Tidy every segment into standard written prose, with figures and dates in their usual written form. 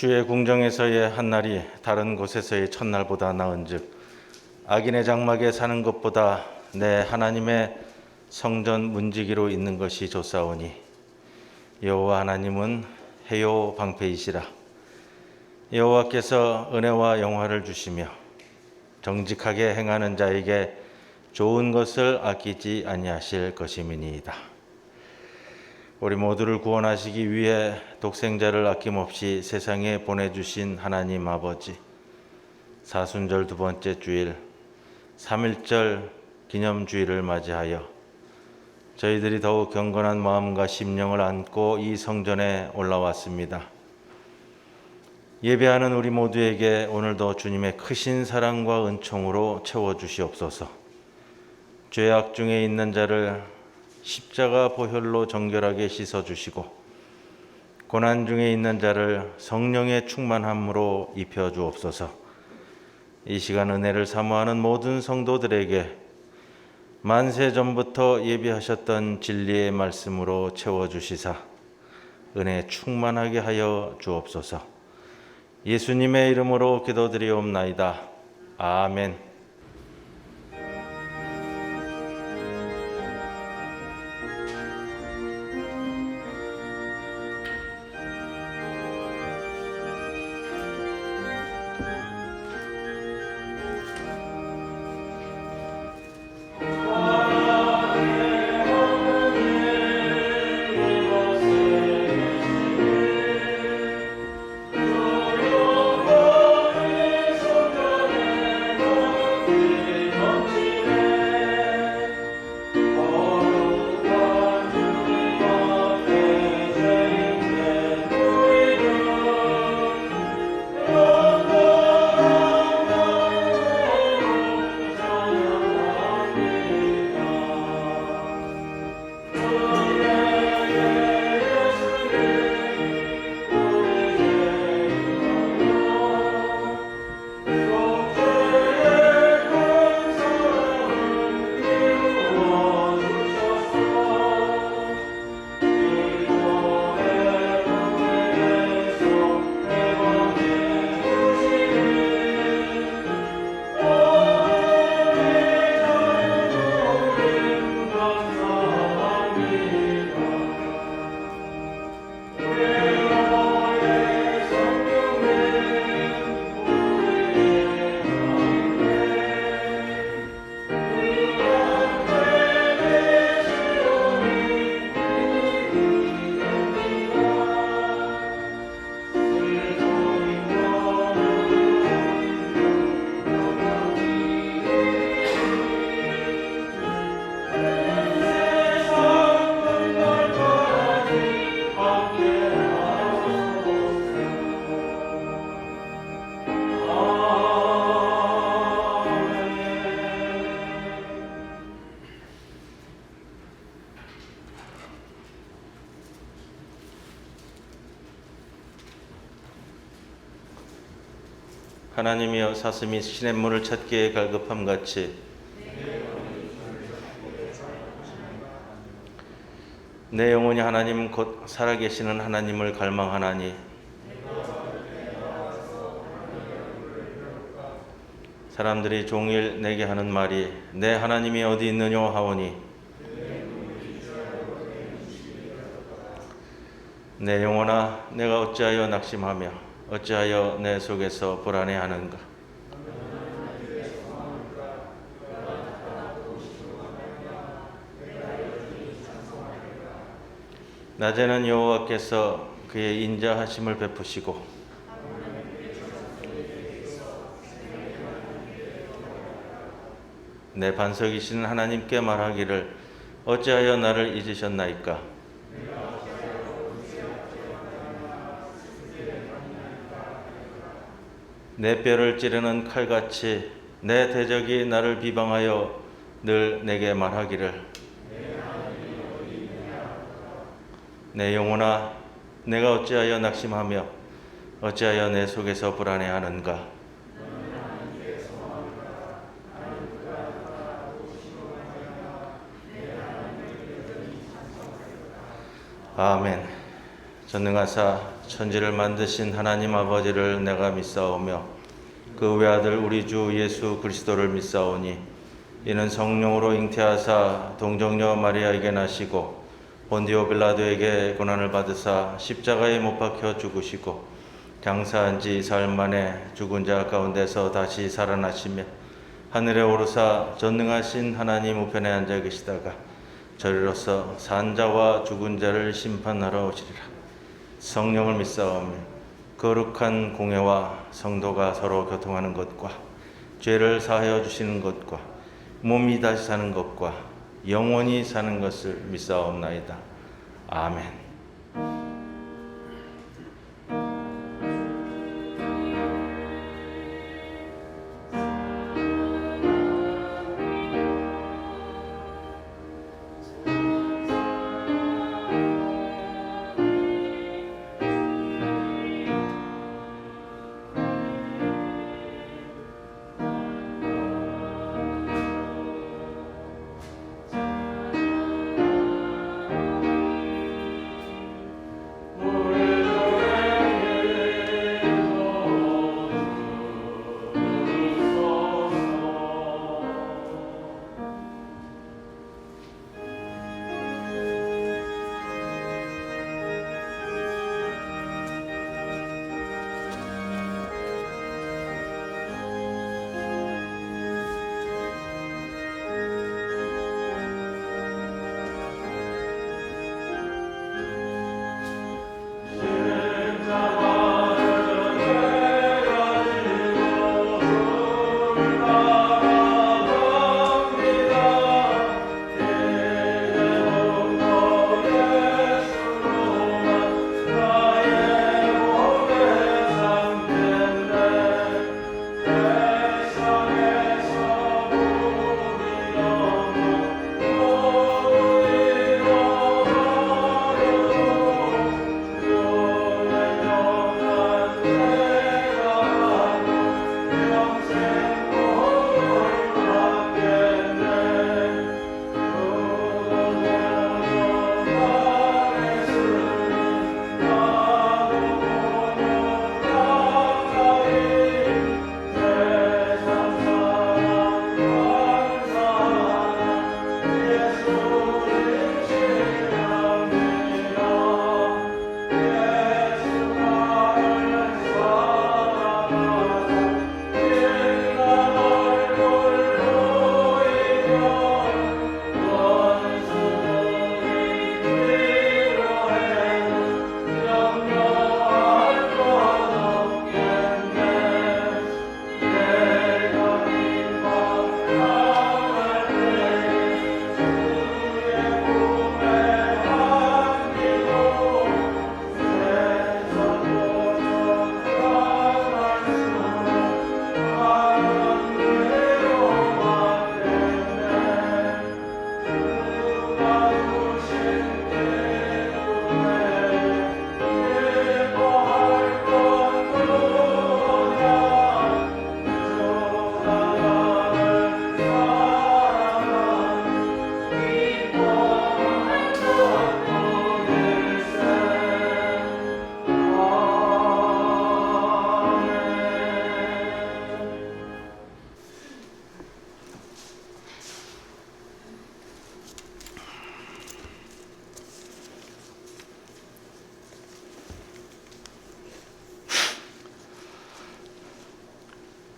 주의 궁정에서의 한날이 다른 곳에서의 첫날보다 나은즉 악인의 장막에 사는 것보다 내 하나님의 성전 문지기로 있는 것이 좋사오니 여호와 하나님은 해요 방패이시라. 여호와께서 은혜와 영화를 주시며 정직하게 행하는 자에게 좋은 것을 아끼지 아니하실 것임이니이다. 우리 모두를 구원하시기 위해 독생자를 아낌없이 세상에 보내주신 하나님 아버지, 사순절 두 번째 주일 3.1절 기념주일을 맞이하여 저희들이 더욱 경건한 마음과 심령을 안고 이 성전에 올라왔습니다. 예배하는 우리 모두에게 오늘도 주님의 크신 사랑과 은총으로 채워주시옵소서. 죄악 중에 있는 자를 십자가 보혈로 정결하게 씻어주시고 고난 중에 있는 자를 성령의 충만함으로 입혀주옵소서. 이 시간 은혜를 사모하는 모든 성도들에게 만세 전부터 예비하셨던 진리의 말씀으로 채워주시사 은혜 충만하게 하여 주옵소서. 예수님의 이름으로 기도드리옵나이다. 아멘. 하나님이여, 사슴이 시냇물을 찾기에 갈급함같이 내 영혼이 하나님 곧 살아계시는 하나님을 갈망하나니 사람들이 종일 내게 하는 말이 내 하나님이 어디 있느냐 하오니 내 영혼아, 내가 어찌하여 낙심하며 어찌하여 내 속에서 불안해하는가. 낮에는 여호와께서 그의 인자하심을 베푸시고 내 반석이신 하나님께 말하기를 어찌하여 나를 잊으셨나이까. 내 뼈를 찌르는 칼같이 내 대적이 나를 비방하여 늘 내게 말하기를 내 영혼아, 내가 어찌하여 낙심하며 어찌하여 내 속에서 불안해하는가. 아멘. 전능하사 천지를 만드신 하나님 아버지를 내가 믿사오며 그 외아들 우리 주 예수 그리스도를 믿사오니 이는 성령으로 잉태하사 동정녀 마리아에게 나시고 본디오 빌라도에게 고난을 받으사 십자가에 못 박혀 죽으시고 장사한 지 사흘 만에 죽은 자 가운데서 다시 살아나시며 하늘에 오르사 전능하신 하나님 우편에 앉아 계시다가 저리로서 산 자와 죽은 자를 심판하러 오시리라. 성령을 믿사오며 거룩한 공회와 성도가 서로 교통하는 것과 죄를 사하여 주시는 것과 몸이 다시 사는 것과 영원히 사는 것을 믿사옵나이다. 아멘.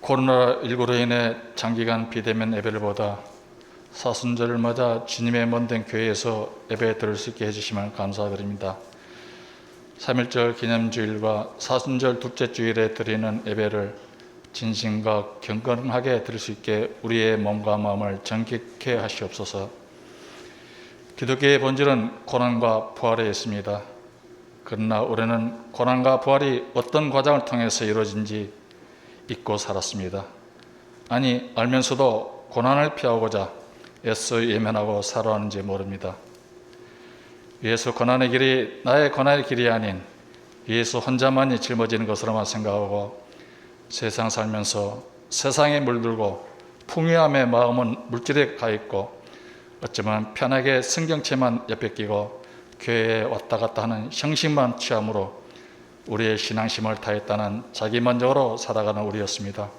코로나19로 인해 장기간 비대면 예배를 보다 사순절을 맞아 주님의 먼 된 교회에서 예배 드릴 수 있게 해주시면 감사드립니다. 3.1절 기념주일과 사순절 둘째 주일에 드리는 예배를 진심과 경건하게 드릴 수 있게 우리의 몸과 마음을 정결케 하시옵소서. 기독교의 본질은 고난과 부활에 있습니다. 그러나 우리는 고난과 부활이 어떤 과정을 통해서 이루어진지 잊고 살았습니다. 아니, 알면서도 고난을 피하고자 애써 외면하고 살아왔는지 모릅니다. 예수 고난의 길이 나의 고난의 길이 아닌 예수 혼자만이 짊어지는 것으로만 생각하고 세상 살면서 세상에 물들고 풍요함의 마음은 물질에 가 있고 어쩌면 편하게 성경책만 옆에 끼고 교회에 왔다 갔다 하는 형식만 취함으로 우리의 신앙심을 다했다는 자기만족으로 살아가는 우리였습니다.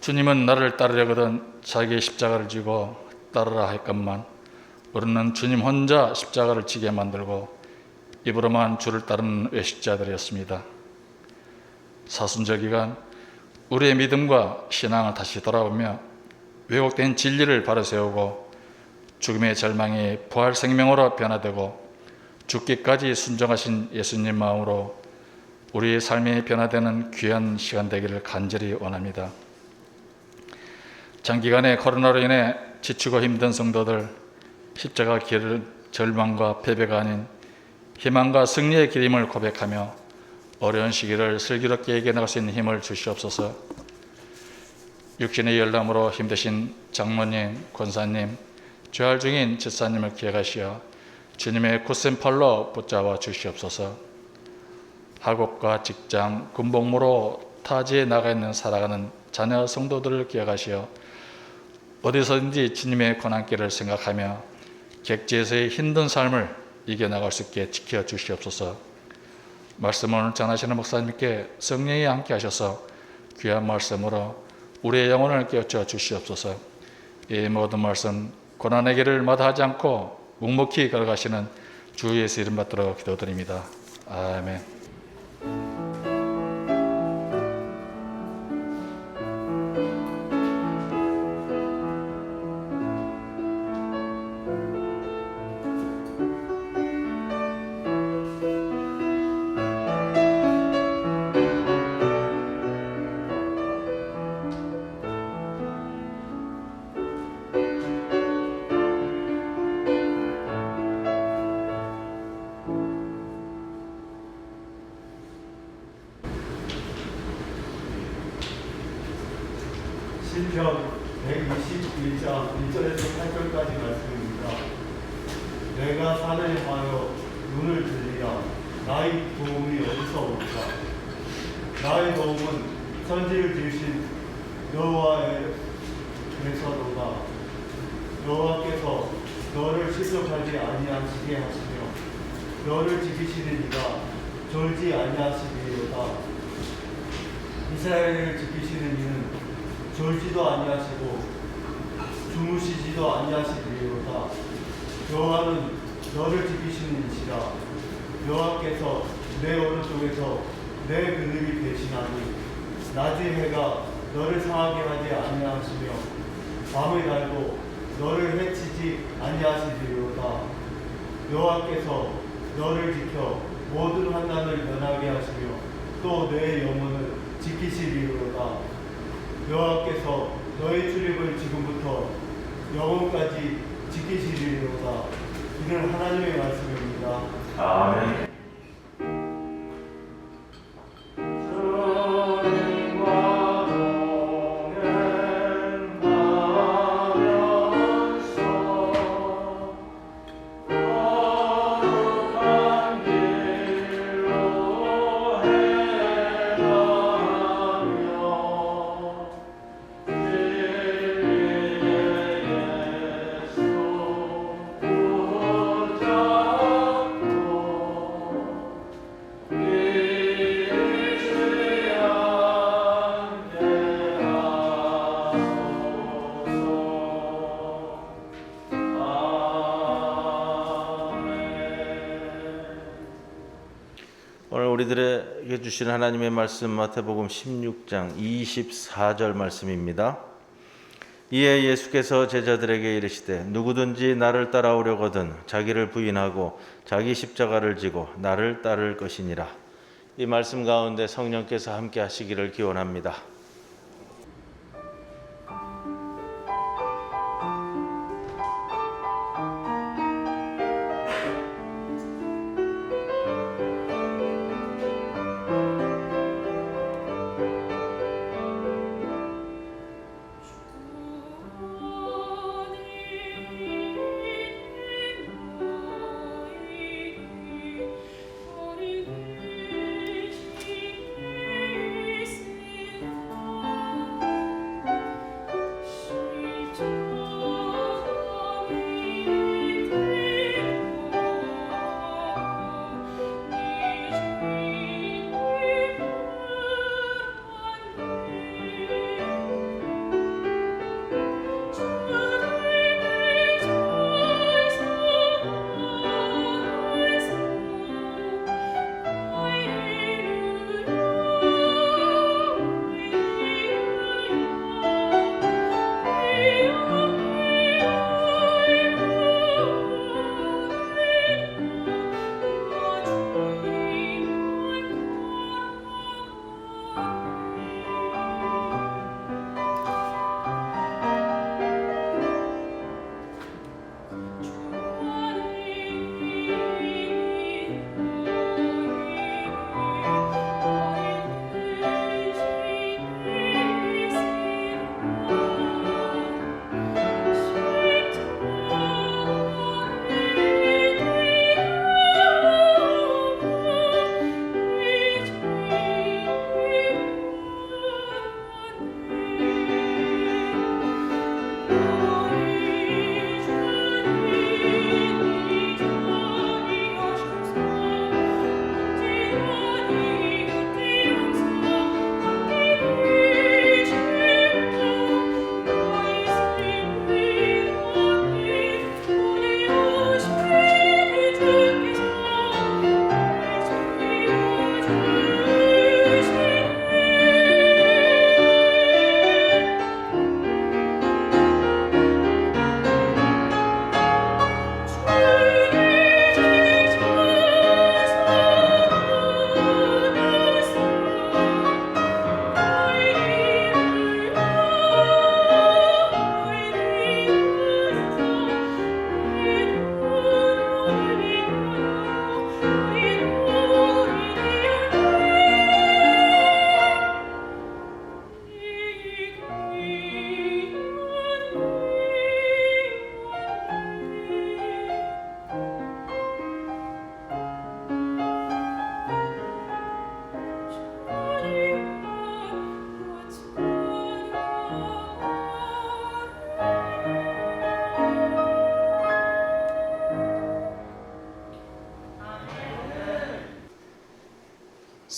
주님은 나를 따르려거든 자기의 십자가를 지고 따르라 했건만 우리는 주님 혼자 십자가를 지게 만들고 입으로만 주를 따르는 외식자들이었습니다. 사순절 기간 우리의 믿음과 신앙을 다시 돌아보며 왜곡된 진리를 바로 세우고 죽음의 절망이 부활 생명으로 변화되고 죽기까지 순종하신 예수님 마음으로 우리의 삶이 변화되는 귀한 시간 되기를 간절히 원합니다. 장기간의 코로나로 인해 지치고 힘든 성도들, 십자가 길은 절망과 패배가 아닌 희망과 승리의 길임을 고백하며 어려운 시기를 슬기롭게 이겨나갈 수 있는 힘을 주시옵소서. 육신의 열람으로 힘드신 장모님, 권사님, 죄할 중인 집사님을 기억하시어 주님의 굳센 팔로 붙잡아 주시옵소서. 학업과 직장, 군복무로 타지에 나가 있는 살아가는 자녀 성도들을 기억하시어 어디서든지 주님의 고난길을 생각하며 객지에서의 힘든 삶을 이겨나갈 수 있게 지켜주시옵소서. 말씀을 전하시는 목사님께 성령이 함께 하셔서 귀한 말씀으로 우리의 영혼을 깨우쳐 주시옵소서. 이 모든 말씀 고난의 길을 마다하지 않고 묵묵히 걸어가시는 주 예수 이름 받들어 기도드립니다. 아멘. 시편 121장 1절에서 8절까지 말씀입니다. 내가 산을 향하여 눈을 들리라. 나의 도움이 어디서 올까? 나의 도움은 천지를 지으신 여호와에게서로다. 여호와께서 너를 실족하지 아니하시게 하시며 너를 지키시는 이가 졸지 아니하시리로다. 이스라엘을 지키시는 이는 졸지도 아니하시고 주무시지도 아니하시리로다. 여호와는 너를 지키시는 이시라. 여호와께서 내 오른쪽에서 내 그늘이 되시나니 낮의 해가 너를 상하게 하지 아니하시며 밤의 달도 너를 해치지 아니하시리로다. 여호와께서 너를 지켜 모든 환난을 면하게 하시며 또 내 영혼을 지키시리로다. 여호와께서 너의 출입을 지금부터 영원까지 지키시리로다. 이는 하나님의 말씀입니다. 아멘. 오늘 우리들에게 주신 하나님의 말씀 마태복음 16장 24절 말씀입니다. 이에 예수께서 제자들에게 이르시되 누구든지 나를 따라오려거든 자기를 부인하고 자기 십자가를 지고 나를 따를 것이니라. 이 말씀 가운데 성령께서 함께 하시기를 기원합니다.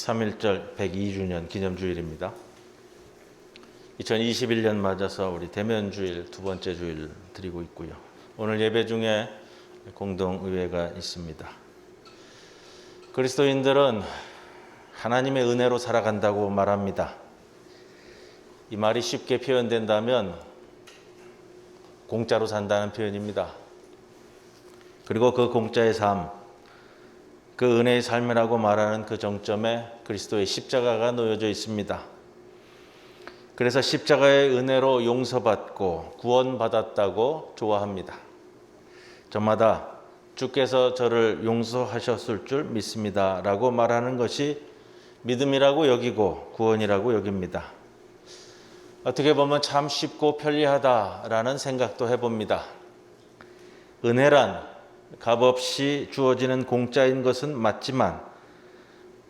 3.1절 102주년 기념주일입니다. 2021년 맞아서 우리 대면주일 두 번째 주일 드리고 있고요. 오늘 예배 중에 공동의회가 있습니다. 그리스도인들은 하나님의 은혜로 살아간다고 말합니다. 이 말이 쉽게 표현된다면 공짜로 산다는 표현입니다. 그리고 그 공짜의 삶, 그 은혜의 삶이라고 말하는 그 정점에 그리스도의 십자가가 놓여져 있습니다. 그래서 십자가의 은혜로 용서받고 구원받았다고 좋아합니다. 저마다 주께서 저를 용서하셨을 줄 믿습니다 라고 말하는 것이 믿음이라고 여기고 구원이라고 여깁니다. 어떻게 보면 참 쉽고 편리하다라는 생각도 해봅니다. 은혜란 값없이 주어지는 공짜인 것은 맞지만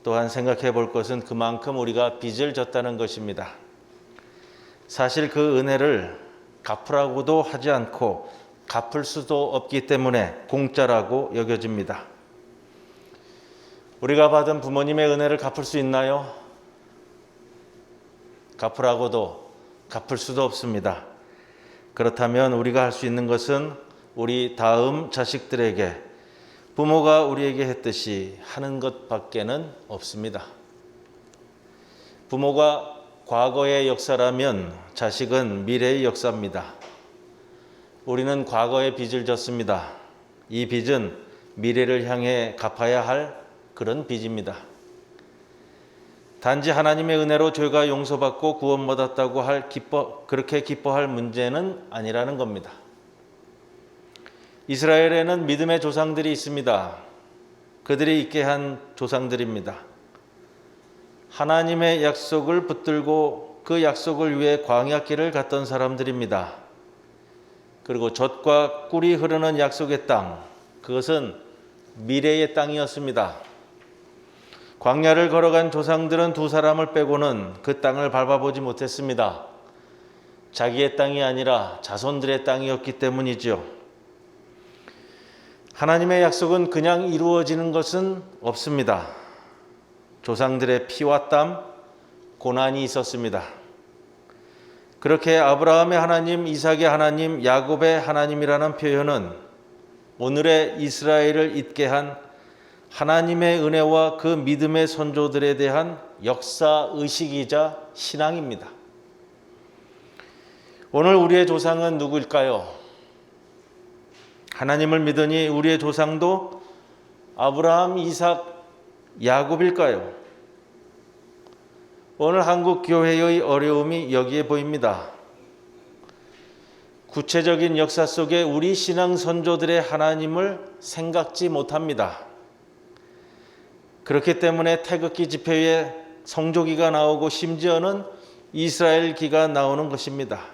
또한 생각해 볼 것은 그만큼 우리가 빚을 졌다는 것입니다. 사실 그 은혜를 갚으라고도 하지 않고 갚을 수도 없기 때문에 공짜라고 여겨집니다. 우리가 받은 부모님의 은혜를 갚을 수 있나요? 갚으라고도 갚을 수도 없습니다. 그렇다면 우리가 할 수 있는 것은 우리 다음 자식들에게 부모가 우리에게 했듯이 하는 것밖에는 없습니다. 부모가 과거의 역사라면 자식은 미래의 역사입니다. 우리는 과거의 빚을 졌습니다. 이 빚은 미래를 향해 갚아야 할 그런 빚입니다. 단지 하나님의 은혜로 죄가 용서받고 구원받았다고 그렇게 기뻐할 문제는 아니라는 겁니다. 이스라엘에는 믿음의 조상들이 있습니다. 그들이 있게 한 조상들입니다. 하나님의 약속을 붙들고 그 약속을 위해 광야길을 갔던 사람들입니다. 그리고 젖과 꿀이 흐르는 약속의 땅, 그것은 미래의 땅이었습니다. 광야를 걸어간 조상들은 두 사람을 빼고는 그 땅을 밟아보지 못했습니다. 자기의 땅이 아니라 자손들의 땅이었기 때문이죠. 하나님의 약속은 그냥 이루어지는 것은 없습니다. 조상들의 피와 땀, 고난이 있었습니다. 그렇게 아브라함의 하나님, 이삭의 하나님, 야곱의 하나님이라는 표현은 오늘의 이스라엘을 잇게 한 하나님의 은혜와 그 믿음의 선조들에 대한 역사의식이자 신앙입니다. 오늘 우리의 조상은 누구일까요? 하나님을 믿으니 우리의 조상도 아브라함, 이삭, 야곱일까요? 오늘 한국 교회의 어려움이 여기에 보입니다. 구체적인 역사 속에 우리 신앙 선조들의 하나님을 생각지 못합니다. 그렇기 때문에 태극기 집회에 성조기가 나오고 심지어는 이스라엘기가 나오는 것입니다.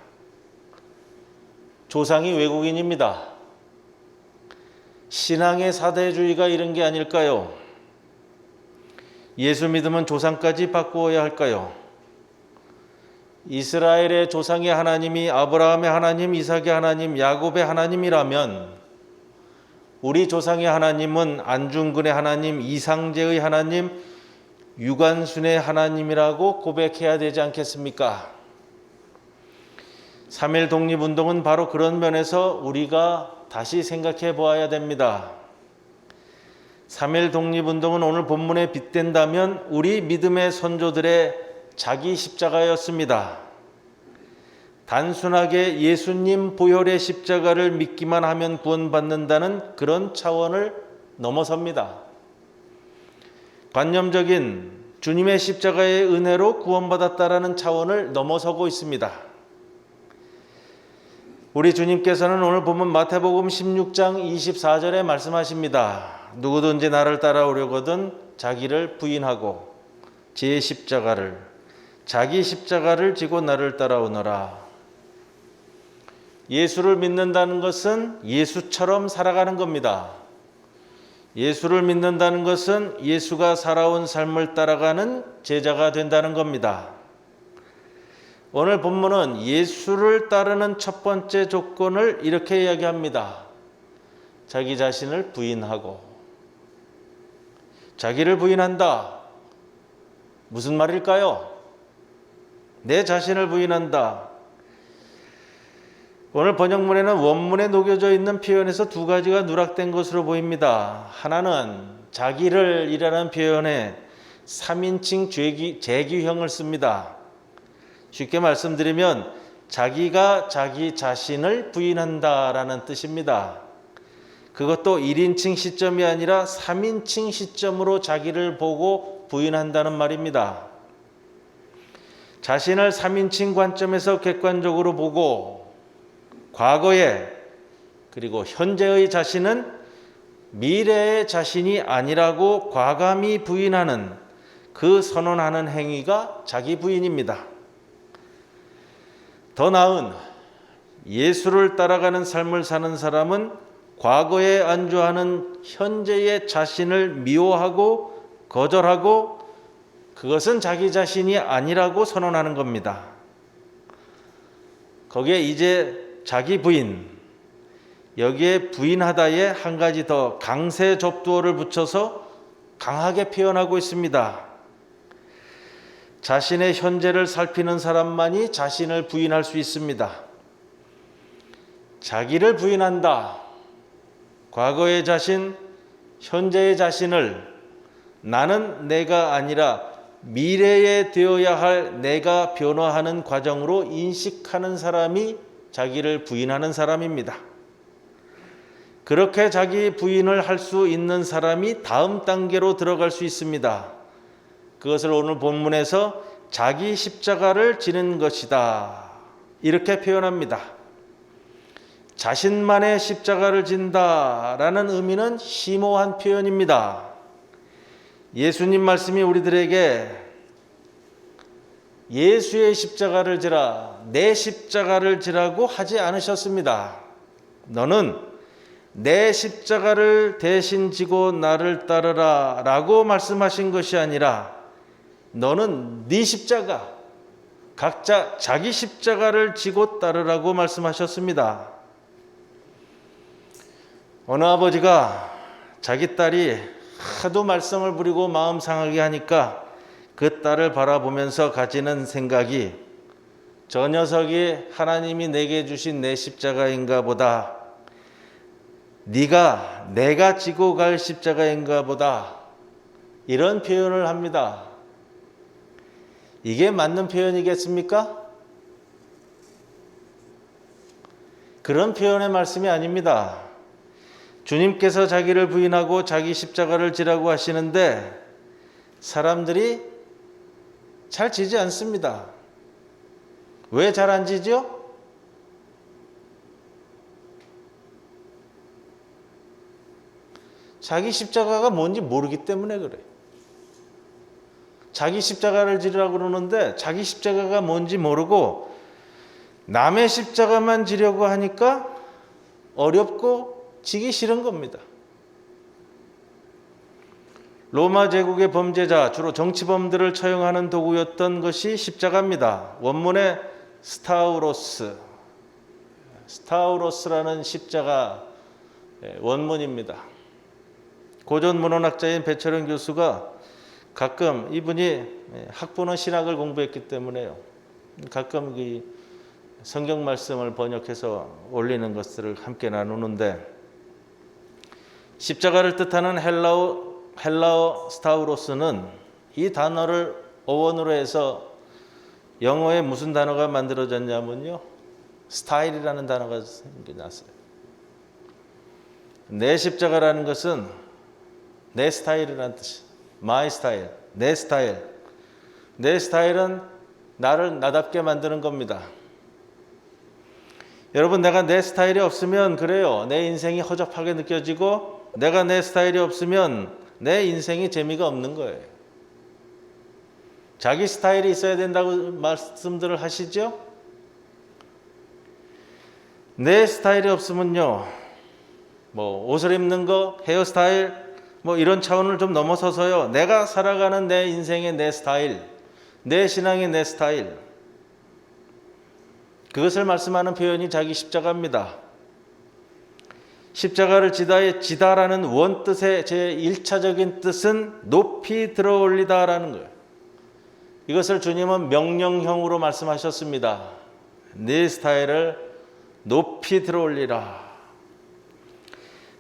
조상이 외국인입니다. 신앙의 사대주의가 이런 게 아닐까요? 예수 믿으면 조상까지 바꾸어야 할까요? 이스라엘의 조상의 하나님이 아브라함의 하나님, 이삭의 하나님, 야곱의 하나님이라면 우리 조상의 하나님은 안중근의 하나님, 이상제의 하나님, 유관순의 하나님이라고 고백해야 되지 않겠습니까? 3.1 독립운동은 바로 그런 면에서 우리가 다시 생각해 보아야 됩니다. 3.1 독립운동은 오늘 본문에 빗댄다면 우리 믿음의 선조들의 자기 십자가였습니다. 단순하게 예수님 보혈의 십자가를 믿기만 하면 구원받는다는 그런 차원을 넘어섭니다. 관념적인 주님의 십자가의 은혜로 구원받았다라는 차원을 넘어서고 있습니다. 우리 주님께서는 오늘 보면 마태복음 16장 24절에 말씀하십니다. 누구든지 나를 따라오려거든 자기를 부인하고 제 십자가를 자기 십자가를 지고 나를 따라오너라. 예수를 믿는다는 것은 예수처럼 살아가는 겁니다. 예수를 믿는다는 것은 예수가 살아온 삶을 따라가는 제자가 된다는 겁니다. 오늘 본문은 예수를 따르는 첫 번째 조건을 이렇게 이야기합니다. 자기 자신을 부인하고, 자기를 부인한다. 무슨 말일까요? 내 자신을 부인한다. 오늘 번역문에는 원문에 녹여져 있는 표현에서 두 가지가 누락된 것으로 보입니다. 하나는 자기를 이라는 표현에 3인칭 제기형을 씁니다. 쉽게 말씀드리면 자기가 자기 자신을 부인한다라는 뜻입니다. 그것도 1인칭 시점이 아니라 3인칭 시점으로 자기를 보고 부인한다는 말입니다. 자신을 3인칭 관점에서 객관적으로 보고 과거의 그리고 현재의 자신은 미래의 자신이 아니라고 과감히 부인하는 그 선언하는 행위가 자기 부인입니다. 더 나은 예수를 따라가는 삶을 사는 사람은 과거에 안주하는 현재의 자신을 미워하고 거절하고 그것은 자기 자신이 아니라고 선언하는 겁니다. 거기에 이제 자기 부인, 여기에 부인하다에 한 가지 더 강세 접두어를 붙여서 강하게 표현하고 있습니다. 자신의 현재를 살피는 사람만이 자신을 부인할 수 있습니다. 자기를 부인한다. 과거의 자신, 현재의 자신을 나는 내가 아니라 미래에 되어야 할 내가 변화하는 과정으로 인식하는 사람이 자기를 부인하는 사람입니다. 그렇게 자기 부인을 할 수 있는 사람이 다음 단계로 들어갈 수 있습니다. 그것을 오늘 본문에서 자기 십자가를 지는 것이다. 이렇게 표현합니다. 자신만의 십자가를 진다라는 의미는 심오한 표현입니다. 예수님 말씀이 우리들에게 예수의 십자가를 지라, 내 십자가를 지라고 하지 않으셨습니다. 너는 내 십자가를 대신 지고 나를 따르라 라고 말씀하신 것이 아니라 너는 네 십자가, 각자 자기 십자가를 지고 따르라고 말씀하셨습니다. 어느 아버지가 자기 딸이 하도 말썽을 부리고 마음 상하게 하니까 그 딸을 바라보면서 가지는 생각이 저 녀석이 하나님이 내게 주신 내 십자가인가 보다, 네가 내가 지고 갈 십자가인가 보다, 이런 표현을 합니다. 이게 맞는 표현이겠습니까? 그런 표현의 말씀이 아닙니다. 주님께서 자기를 부인하고 자기 십자가를 지라고 하시는데 사람들이 잘 지지 않습니다. 왜 잘 안 지죠? 자기 십자가가 뭔지 모르기 때문에 그래. 자기 십자가를 지르라고 그러는데 자기 십자가가 뭔지 모르고 남의 십자가만 지려고 하니까 어렵고 지기 싫은 겁니다. 로마 제국의 범죄자, 주로 정치범들을 처형하는 도구였던 것이 십자가입니다. 원문의 스타우로스라는 십자가 원문입니다. 고전 문헌학자인 배철현 교수가 가끔, 이분이 학부는 신학을 공부했기 때문에요, 가끔 이 성경 말씀을 번역해서 올리는 것들을 함께 나누는데, 십자가를 뜻하는 헬라어 스타우로스는 이 단어를 어원으로 해서 영어에 무슨 단어가 만들어졌냐면요, 스타일이라는 단어가 생겨났어요. 내 십자가라는 것은 내 스타일이라는 뜻이에요. My style, 내 스타일. 내 스타일은 나를 나답게 만드는 겁니다. 여러분, 내가 내 스타일이 없으면 그래요, 내 인생이 허접하게 느껴지고, 내가 내 스타일이 없으면 내 인생이 재미가 없는 거예요. 자기 스타일이 있어야 된다고 말씀들을 하시죠? 내 스타일이 없으면요, 뭐 옷을 입는 거, 헤어스타일, 뭐 이런 차원을 좀 넘어서서요, 내가 살아가는 내 인생의 내 스타일, 내 신앙의 내 스타일, 그것을 말씀하는 표현이 자기 십자가입니다. 십자가를 지다라는 원뜻의 제1차적인 뜻은 높이 들어 올리다라는 거예요. 이것을 주님은 명령형으로 말씀하셨습니다. 네 스타일을 높이 들어올리라.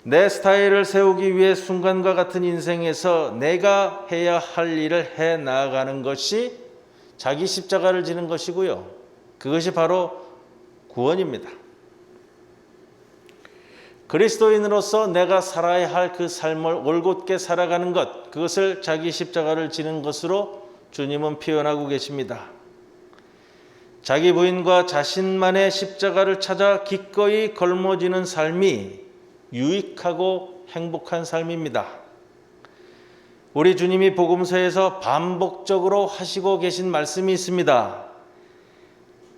내 스타일을 세우기 위해 순간과 같은 인생에서 내가 해야 할 일을 해 나아가는 것이 자기 십자가를 지는 것이고요. 그것이 바로 구원입니다. 그리스도인으로서 내가 살아야 할 그 삶을 올곧게 살아가는 것, 그것을 자기 십자가를 지는 것으로 주님은 표현하고 계십니다. 자기 부인과 자신만의 십자가를 찾아 기꺼이 걸머지는 삶이 유익하고 행복한 삶입니다. 우리 주님이 복음서에서 반복적으로 하시고 계신 말씀이 있습니다.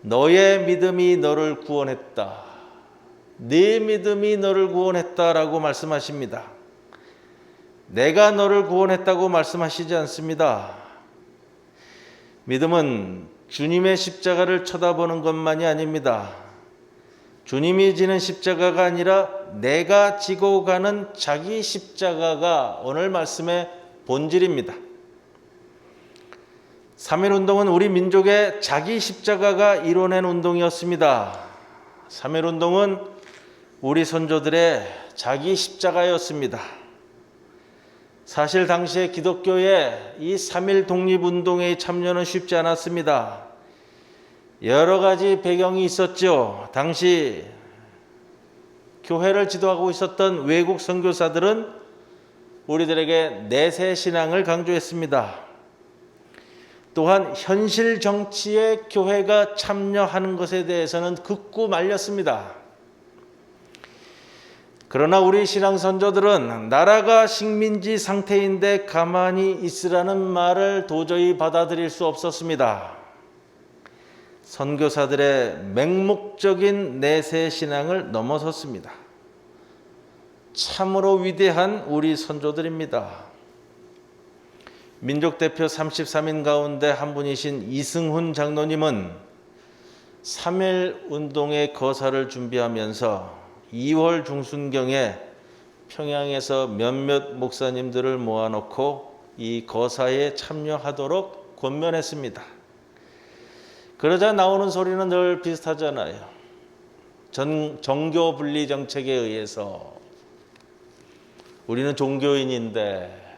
너의 믿음이 너를 구원했다. 네 믿음이 너를 구원했다라고 말씀하십니다. 내가 너를 구원했다고 말씀하시지 않습니다. 믿음은 주님의 십자가를 쳐다보는 것만이 아닙니다. 주님이 지는 십자가가 아니라 내가 지고 가는 자기 십자가가 오늘 말씀의 본질입니다. 3.1운동은 우리 민족의 자기 십자가가 이뤄낸 운동이었습니다. 3.1운동은 우리 선조들의 자기 십자가였습니다. 사실 당시에 기독교의 이 3.1 독립운동에 참여는 쉽지 않았습니다. 여러 가지 배경이 있었죠. 당시 교회를 지도하고 있었던 외국 선교사들은 우리들에게 내세 신앙을 강조했습니다. 또한 현실 정치에 교회가 참여하는 것에 대해서는 극구 말렸습니다. 그러나 우리 신앙 선조들은 나라가 식민지 상태인데 가만히 있으라는 말을 도저히 받아들일 수 없었습니다. 선교사들의 맹목적인 내세 신앙을 넘어섰습니다. 참으로 위대한 우리 선조들입니다. 민족대표 33인 가운데 한 분이신 이승훈 장로님은 3.1 운동의 거사를 준비하면서 2월 중순경에 평양에서 몇몇 목사님들을 모아놓고 이 거사에 참여하도록 권면했습니다. 그러자 나오는 소리는 늘 비슷하잖아요. 정교 분리 정책에 의해서 우리는 종교인인데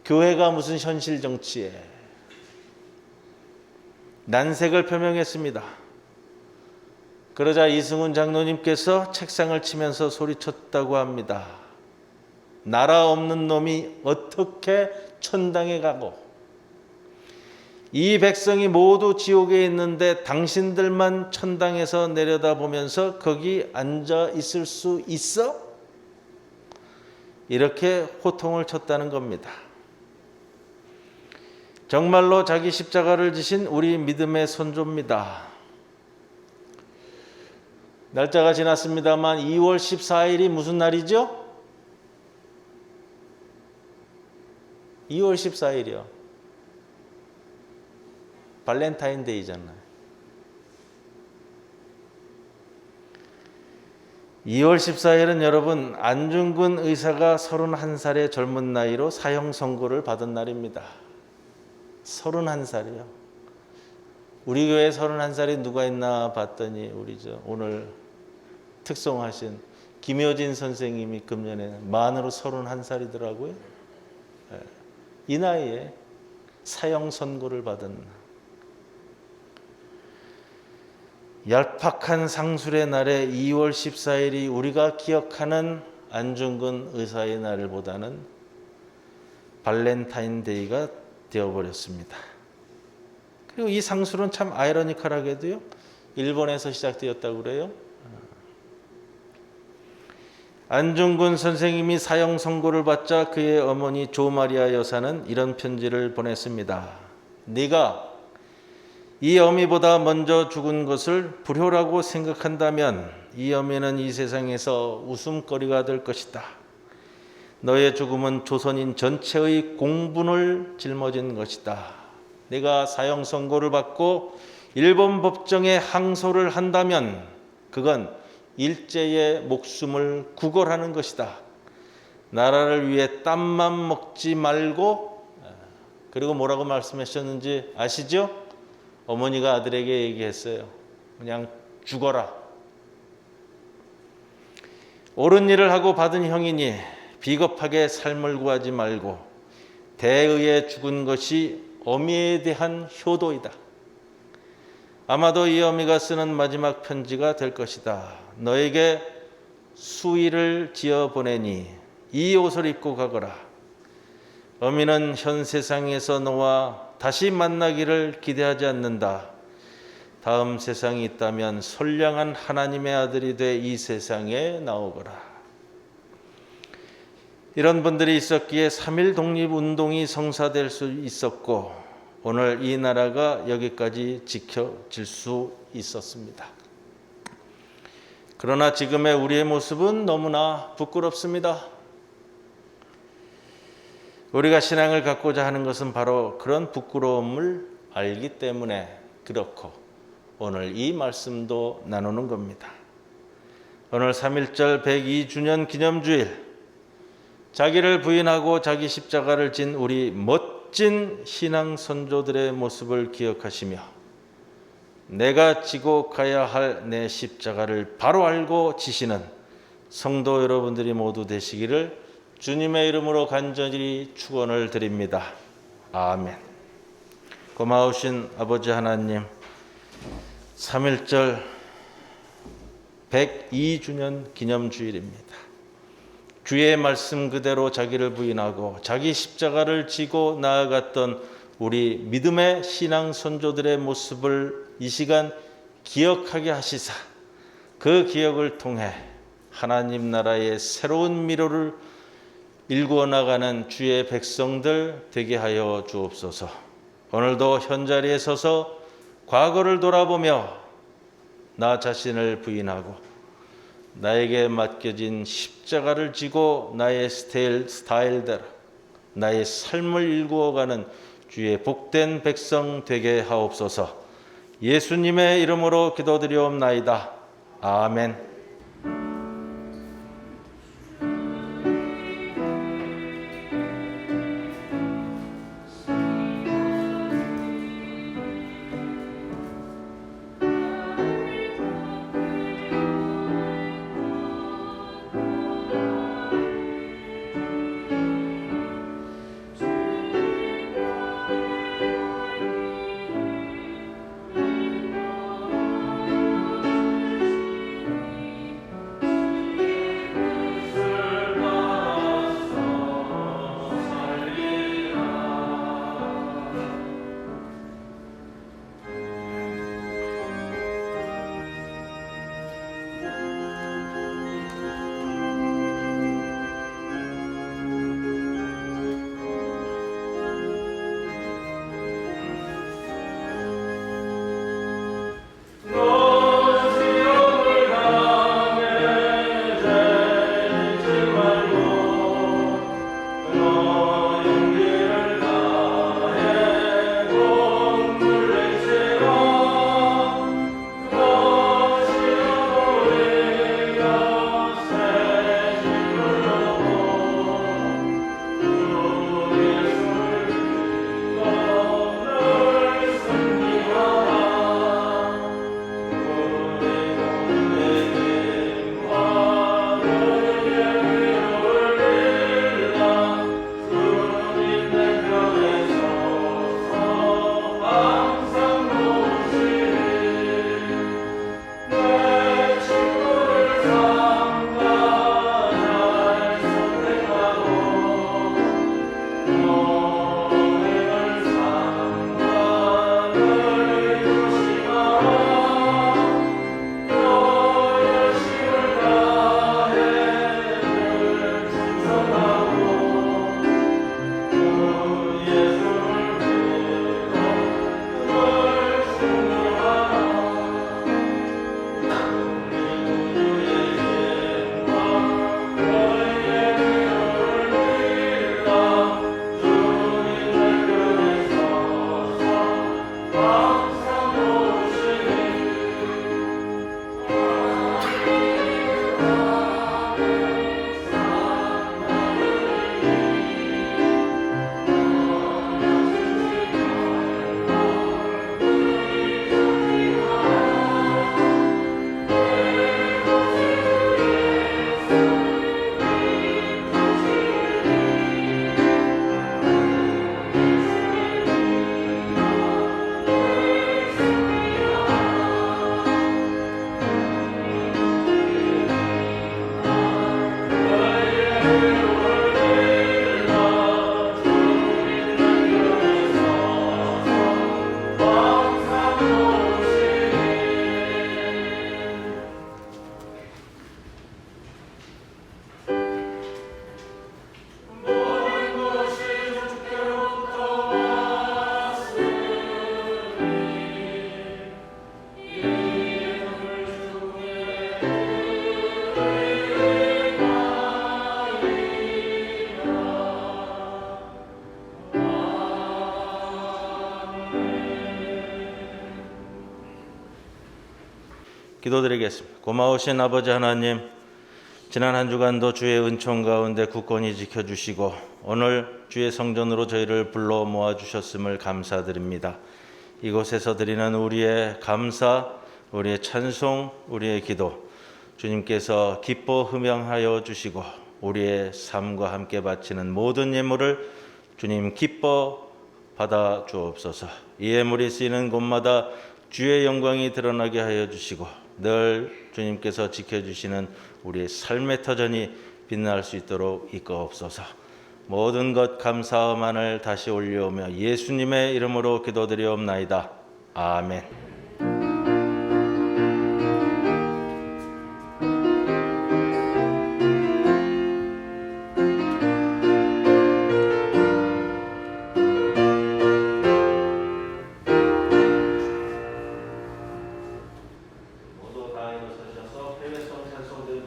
교회가 무슨 현실 정치에, 난색을 표명했습니다. 그러자 이승훈 장로님께서 책상을 치면서 소리쳤다고 합니다. 나라 없는 놈이 어떻게 천당에 가고, 이 백성이 모두 지옥에 있는데 당신들만 천당에서 내려다보면서 거기 앉아 있을 수 있어? 이렇게 호통을 쳤다는 겁니다. 정말로 자기 십자가를 지신 우리 믿음의 선조입니다. 날짜가 지났습니다만 2월 14일이 무슨 날이죠? 2월 14일이요. 발렌타인데이잖아요. 2월 14일은 여러분 안중근 의사가 31살의 젊은 나이로 사형 선고를 받은 날입니다. 31살이요. 우리 교회에 31살이 누가 있나 봤더니 우리 오늘 특송하신 김효진 선생님이 금년에 만으로 31살이더라고요. 이 나이에 사형 선고를 받은 얄팍한 상술의 날에 2월 14일이 우리가 기억하는 안중근 의사의 날보다는 발렌타인데이가 되어버렸습니다. 그리고 이 상술은 참 아이러니컬하게도요, 일본에서 시작되었다고 그래요. 안중근 선생님이 사형 선고를 받자 그의 어머니 조마리아 여사는 이런 편지를 보냈습니다. 네가 이 어미보다 먼저 죽은 것을 불효라고 생각한다면 이 어미는 이 세상에서 웃음거리가 될 것이다. 너의 죽음은 조선인 전체의 공분을 짊어진 것이다. 네가 사형 선고를 받고 일본 법정에 항소를 한다면 그건 일제의 목숨을 구걸하는 것이다. 나라를 위해 땀만 먹지 말고 그리고 뭐라고 말씀하셨는지 아시죠? 어머니가 아들에게 얘기했어요. 그냥 죽어라. 옳은 일을 하고 받은 형이니 비겁하게 삶을 구하지 말고 대의에 죽은 것이 어미에 대한 효도이다. 아마도 이 어미가 쓰는 마지막 편지가 될 것이다. 너에게 수의를 지어 보내니 이 옷을 입고 가거라. 어미는 현 세상에서 너와 다시 만나기를 기대하지 않는다. 다음 세상이 있다면 선량한 하나님의 아들이 돼 이 세상에 나오거라. 이런 분들이 있었기에 3.1 독립운동이 성사될 수 있었고 오늘 이 나라가 여기까지 지켜질 수 있었습니다. 그러나 지금의 우리의 모습은 너무나 부끄럽습니다. 우리가 신앙을 갖고자 하는 것은 바로 그런 부끄러움을 알기 때문에 그렇고 오늘 이 말씀도 나누는 겁니다. 오늘 3.1절 102주년 기념주일, 자기를 부인하고 자기 십자가를 진 우리 멋진 신앙 선조들의 모습을 기억하시며 내가 지고 가야 할 내 십자가를 바로 알고 지시는 성도 여러분들이 모두 되시기를 주님의 이름으로 간절히 축원을 드립니다. 아멘. 고마우신 아버지 하나님, 3.1절 102주년 기념주일입니다. 주의 말씀 그대로 자기를 부인하고 자기 십자가를 지고 나아갔던 우리 믿음의 신앙 선조들의 모습을 이 시간 기억하게 하시사 그 기억을 통해 하나님 나라의 새로운 미로를 일구어 나가는 주의 백성들 되게 하여 주옵소서. 오늘도 현자리에 서서 과거를 돌아보며 나 자신을 부인하고 나에게 맡겨진 십자가를 지고 나의 스타일대로 나의 삶을 일구어가는 주의 복된 백성 되게 하옵소서. 예수님의 이름으로 기도드리옵나이다. 아멘. 기도드리겠습니다. 고마우신 아버지 하나님, 지난 한 주간도 주의 은총 가운데 굳건히 지켜주시고 오늘 주의 성전으로 저희를 불러 모아주셨음을 감사드립니다. 이곳에서 드리는 우리의 감사, 우리의 찬송, 우리의 기도 주님께서 기뻐 흠양하여 주시고 우리의 삶과 함께 바치는 모든 예물을 주님 기뻐 받아 주옵소서. 이 예물이 쓰이는 곳마다 주의 영광이 드러나게 하여 주시고 늘 주님께서 지켜주시는 우리의 삶의 터전이 빛날 수 있도록 이끌어옵소서. 모든 것 감사함을 다시 올려오며 예수님의 이름으로 기도드리옵나이다. 아멘. 모두 다 일어서셔서 해외성 찬송들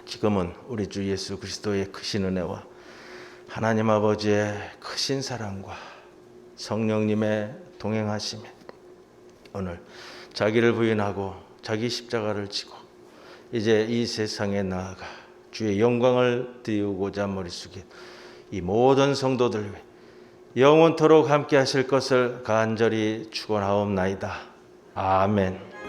지금은 우리 주 예수 그리스도의 크신 은혜와 하나님 아버지의 크신 사랑과 성령님의 동행하심에 오늘 자기를 부인하고 자기 십자가를 지고 이제 이 세상에 나아가 주의 영광을 띄우고자 머리 숙인 이 모든 성도들 위해 영원토록 함께 하실 것을 간절히 축원하옵나이다. 아멘.